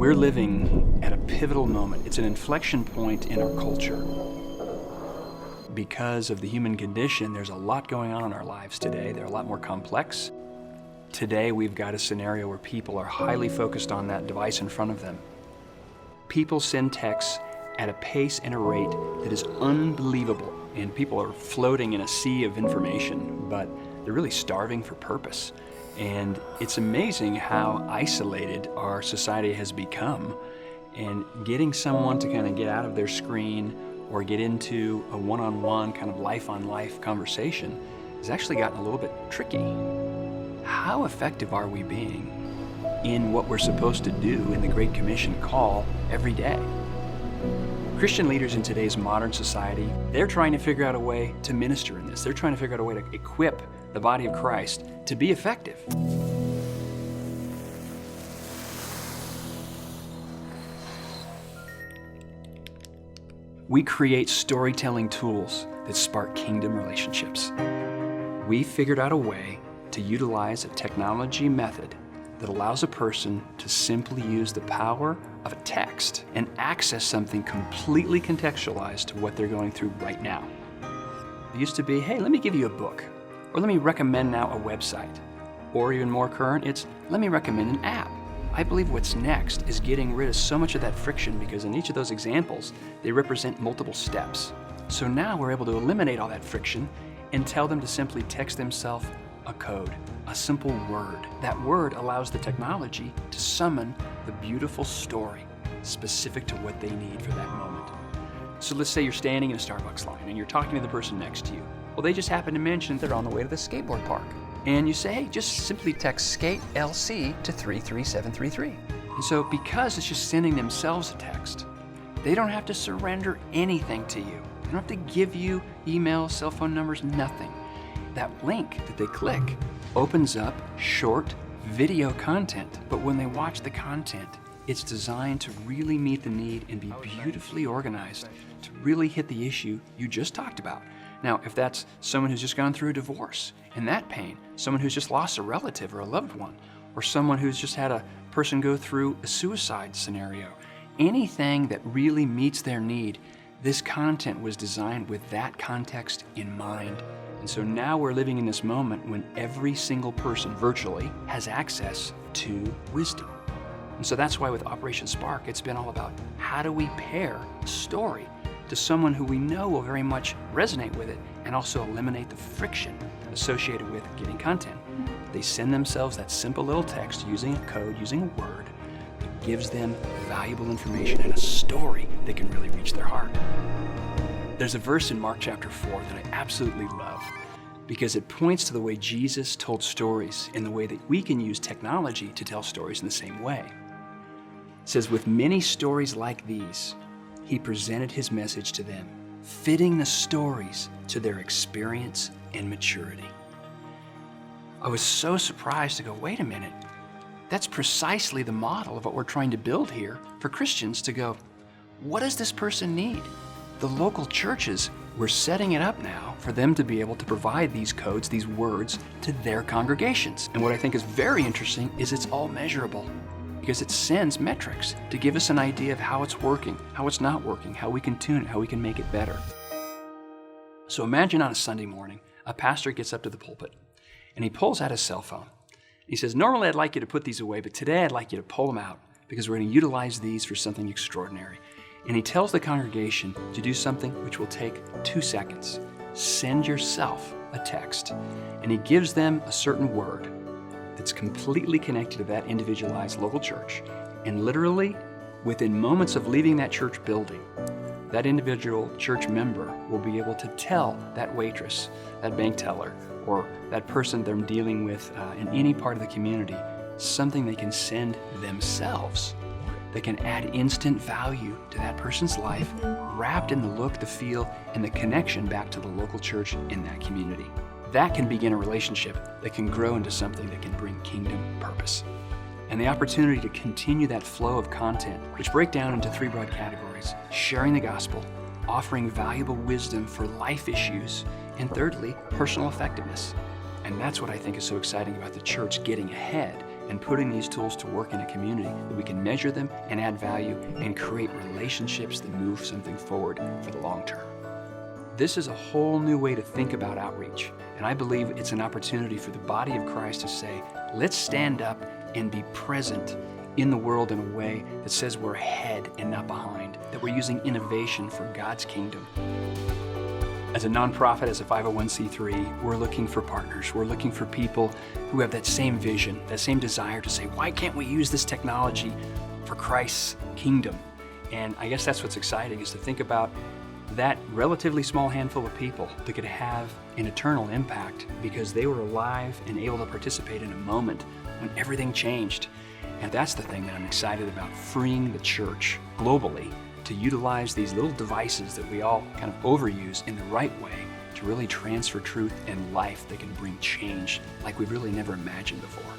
We're living at a pivotal moment. It's an inflection point in our culture. Because of the human condition, there's a lot going on in our lives today. They're a lot more complex. Today, we've got a scenario where people are highly focused on that device in front of them. People send texts at a pace and a rate that is unbelievable. And people are floating in a sea of information, but they're really starving for purpose. And it's amazing how isolated our society has become. And getting someone to kind of get out of their screen or get into a one-on-one kind of life-on-life conversation has actually gotten a little bit tricky. How effective are we being in what we're supposed to do in the Great Commission call every day? Christian leaders in today's modern society, they're trying to figure out a way to minister in this. They're trying to figure out a way to equip the body of Christ to be effective. We create storytelling tools that spark kingdom relationships. We figured out a way to utilize a technology method that allows a person to simply use the power of a text and access something completely contextualized to what they're going through right now. It used to be, hey, let me give you a book, or let me recommend now a website, or even more current, it's let me recommend an app. I believe what's next is getting rid of so much of that friction, because in each of those examples, they represent multiple steps. So now we're able to eliminate all that friction and tell them to simply text themselves a code, a simple word. That word allows the technology to summon the beautiful story specific to what they need for that moment. So let's say you're standing in a Starbucks line and you're talking to the person next to you. Well, they just happen to mention they're on the way to the skateboard park. And you say, hey, just simply text skate LC to 33733. And so because it's just sending themselves a text, they don't have to surrender anything to you. They don't have to give you emails, cell phone numbers, nothing. That link that they click opens up short video content. But when they watch the content, it's designed to really meet the need and be beautifully organized to really hit the issue you just talked about. Now, if that's someone who's just gone through a divorce and that pain, someone who's just lost a relative or a loved one, or someone who's just had a person go through a suicide scenario, anything that really meets their need, this content was designed with that context in mind. And so now we're living in this moment when every single person virtually has access to wisdom. And so that's why with Operation Spark, it's been all about how do we pair a story to someone who we know will very much resonate with it and also eliminate the friction associated with getting content. They send themselves that simple little text using a code, using a word that gives them valuable information and a story that can really reach their heart. There's a verse in Mark chapter 4 that I absolutely love because it points to the way Jesus told stories in the way that we can use technology to tell stories in the same way. It says, with many stories like these, he presented his message to them, fitting the stories to their experience and maturity. I was so surprised to go, wait a minute, that's precisely the model of what we're trying to build here for Christians to go, what does this person need? The local churches, we're setting it up now for them to be able to provide these codes, these words, to their congregations. And what I think is very interesting is it's all measurable because it sends metrics to give us an idea of how it's working, how it's not working, how we can tune it, how we can make it better. So imagine on a Sunday morning, a pastor gets up to the pulpit and he pulls out his cell phone. He says, normally I'd like you to put these away, but today I'd like you to pull them out because we're going to utilize these for something extraordinary. And he tells the congregation to do something which will take 2 seconds. Send yourself a text. And he gives them a certain word that's completely connected to that individualized local church. And literally, within moments of leaving that church building, that individual church member will be able to tell that waitress, that bank teller, or that person they're dealing with in any part of the community, something they can send themselves that can add instant value to that person's life, wrapped in the look, the feel, and the connection back to the local church in that community. That can begin a relationship that can grow into something that can bring kingdom purpose. And the opportunity to continue that flow of content, which break down into 3 broad categories: sharing the gospel, offering valuable wisdom for life issues, and thirdly, personal effectiveness. And that's what I think is so exciting about the church getting ahead and putting these tools to work in a community that we can measure them and add value and create relationships that move something forward for the long term. This is a whole new way to think about outreach, and I believe it's an opportunity for the body of Christ to say, let's stand up and be present in the world in a way that says we're ahead and not behind, that we're using innovation for God's kingdom. As a nonprofit, as a 501c3, we're looking for partners. We're looking for people who have that same vision, that same desire to say, why can't we use this technology for Christ's kingdom? And I guess that's what's exciting, is to think about that relatively small handful of people that could have an eternal impact because they were alive and able to participate in a moment when everything changed. And that's the thing that I'm excited about, freeing the church globally to utilize these little devices that we all kind of overuse in the right way to really transfer truth and life that can bring change like we've really never imagined before.